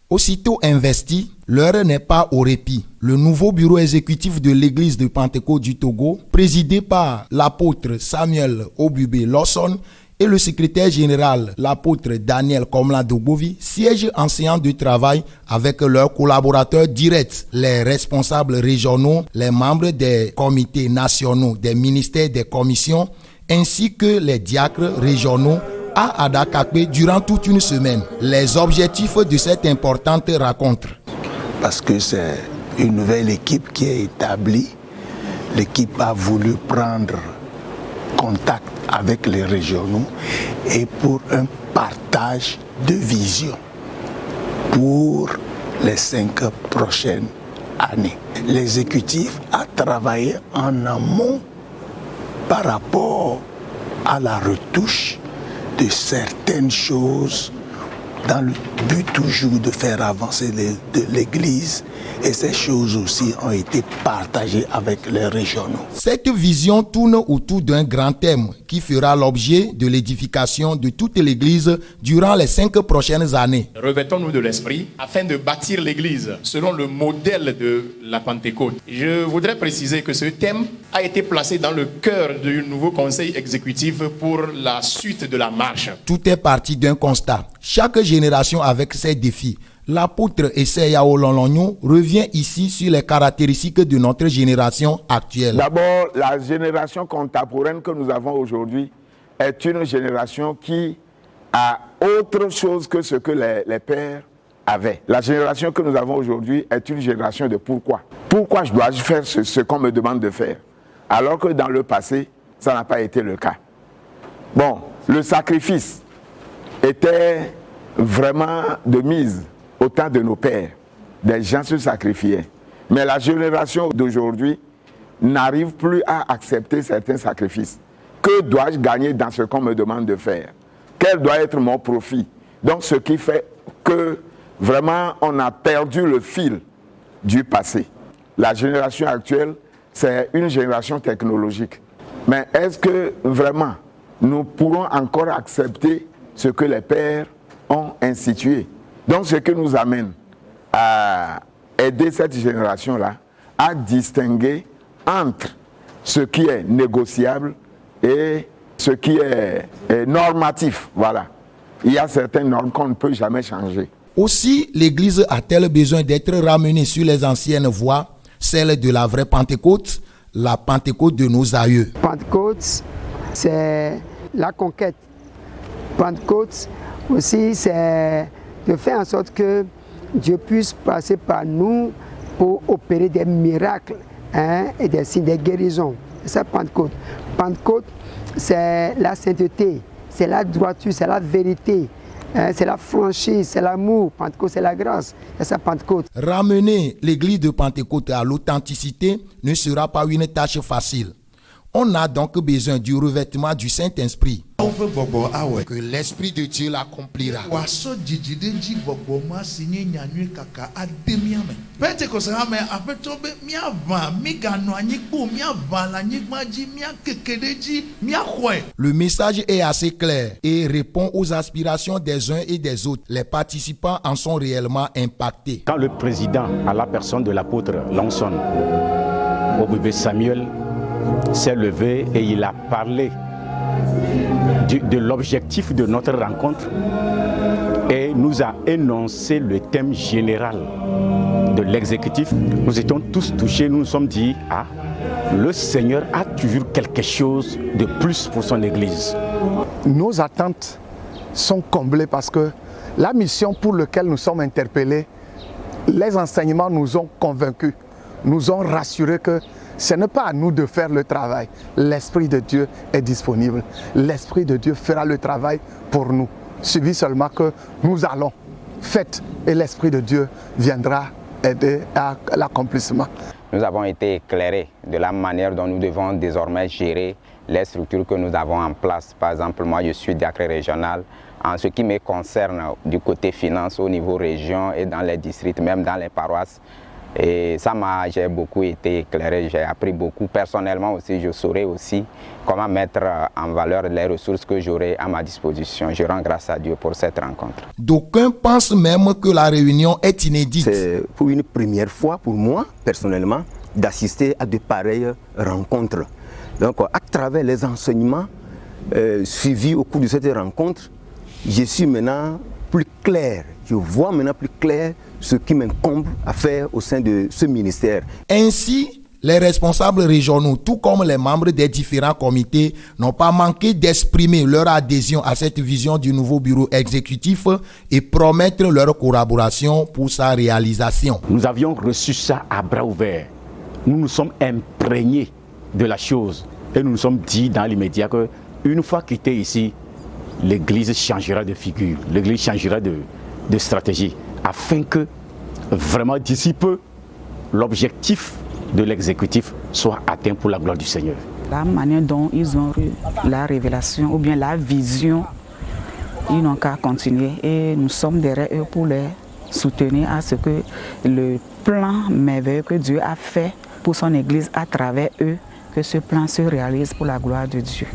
Aussitôt investi, l'heure n'est pas au répit. Le nouveau bureau exécutif de l'église de Pentecôte du Togo, présidé par l'apôtre Samuel Obubé Lawson et le secrétaire général, l'apôtre Daniel Komla Dogovi, siègent en séance de travail avec leurs collaborateurs directs, les responsables régionaux, les membres des comités nationaux, des ministères, des commissions, ainsi que les diacres régionaux à Adakakwe durant toute une semaine. Les objectifs de cette importante rencontre. Parce que c'est une nouvelle équipe qui est établie. L'équipe a voulu prendre contact avec les régionaux et pour un partage de vision pour les 5 prochaines années. L'exécutif a travaillé en amont par rapport à la retouche de certaines choses dans le but toujours de faire avancer l'Église, et ces choses aussi ont été partagées avec les régionaux. Cette vision tourne autour d'un grand thème qui fera l'objet de l'édification de toute l'Église durant les 5 prochaines années. Revêtons-nous de l'esprit afin de bâtir l'Église selon le modèle de la Pentecôte. Je voudrais préciser que ce thème a été placé dans le cœur du nouveau conseil exécutif pour la suite de la marche. Tout est parti d'un constat. Chaque génération avec ses défis. L'apôtre Esseya Olonlonyo revient ici sur les caractéristiques de notre génération actuelle. D'abord, la génération contemporaine que nous avons aujourd'hui est une génération qui a autre chose que ce que les pères avaient. La génération que nous avons aujourd'hui est une génération de pourquoi. Pourquoi je dois faire ce qu'on me demande de faire, alors que dans le passé, ça n'a pas été le cas. Bon, le sacrifice était vraiment de mise au temps de nos pères. Des gens se sacrifiaient. Mais la génération d'aujourd'hui n'arrive plus à accepter certains sacrifices. Que dois-je gagner dans ce qu'on me demande de faire? Quel doit être mon profit? Donc ce qui fait que vraiment on a perdu le fil du passé. La génération actuelle, c'est une génération technologique. Mais est-ce que vraiment nous pourrons encore accepter ce que les pères ont institué? Donc ce qui nous amène à aider cette génération-là à distinguer entre ce qui est négociable et ce qui est normatif. Voilà. Il y a certaines normes qu'on ne peut jamais changer. Aussi, l'Église a-t-elle besoin d'être ramenée sur les anciennes voies, celles de la vraie Pentecôte, la Pentecôte de nos aïeux? Pentecôte, c'est la conquête. Pentecôte aussi, c'est de faire en sorte que Dieu puisse passer par nous pour opérer des miracles et des signes, des guérisons. C'est ça Pentecôte. Pentecôte, c'est la sainteté, c'est la droiture, c'est la vérité, c'est la franchise, c'est l'amour. Pentecôte, c'est la grâce. C'est ça Pentecôte. Ramener l'église de Pentecôte à l'authenticité ne sera pas une tâche facile. On a donc besoin du revêtement du Saint-Esprit. Que l'Esprit de Dieu l'accomplira. Le message est assez clair et répond aux aspirations des uns et des autres. Les participants en sont réellement impactés. Quand le président, à la personne de l'apôtre Lawson, Obubé Samuel, s'est levé et il a parlé de l'objectif de notre rencontre et nous a énoncé le thème général de l'exécutif. Nous étions tous touchés, nous nous sommes dit, ah, le Seigneur a toujours quelque chose de plus pour son Église. Nos attentes sont comblées parce que la mission pour laquelle nous sommes interpellés, les enseignements nous ont convaincus, nous ont rassurés que ce n'est pas à nous de faire le travail. L'Esprit de Dieu est disponible. L'Esprit de Dieu fera le travail pour nous. Suffit seulement que nous allons. Faites et l'Esprit de Dieu viendra aider à l'accomplissement. Nous avons été éclairés de la manière dont nous devons désormais gérer les structures que nous avons en place. Par exemple, moi je suis diacre régional. En ce qui me concerne du côté finance au niveau région et dans les districts, même dans les paroisses, Et ça j'ai beaucoup été éclairé, j'ai appris beaucoup. Personnellement aussi, je saurais aussi comment mettre en valeur les ressources que j'aurai à ma disposition. Je rends grâce à Dieu pour cette rencontre. D'aucuns pensent même que la réunion est inédite. C'est pour une première fois pour moi, personnellement, d'assister à de pareilles rencontres. Donc, à travers les enseignements suivis au cours de cette rencontre, je suis maintenant plus clair. Je vois maintenant plus clair ce qui m'incombe à faire au sein de ce ministère. Ainsi, les responsables régionaux, tout comme les membres des différents comités, n'ont pas manqué d'exprimer leur adhésion à cette vision du nouveau bureau exécutif et promettre leur collaboration pour sa réalisation. Nous avions reçu ça à bras ouverts. Nous nous sommes imprégnés de la chose et nous nous sommes dit dans l'immédiat qu'une fois quitté ici, l'Église changera de figure, l'Église changera de stratégie, afin que vraiment d'ici peu, l'objectif de l'exécutif soit atteint pour la gloire du Seigneur. La manière dont ils ont eu la révélation ou bien la vision, ils n'ont qu'à continuer et nous sommes derrière eux pour les soutenir à ce que le plan merveilleux que Dieu a fait pour son Église à travers eux, que ce plan se réalise pour la gloire de Dieu.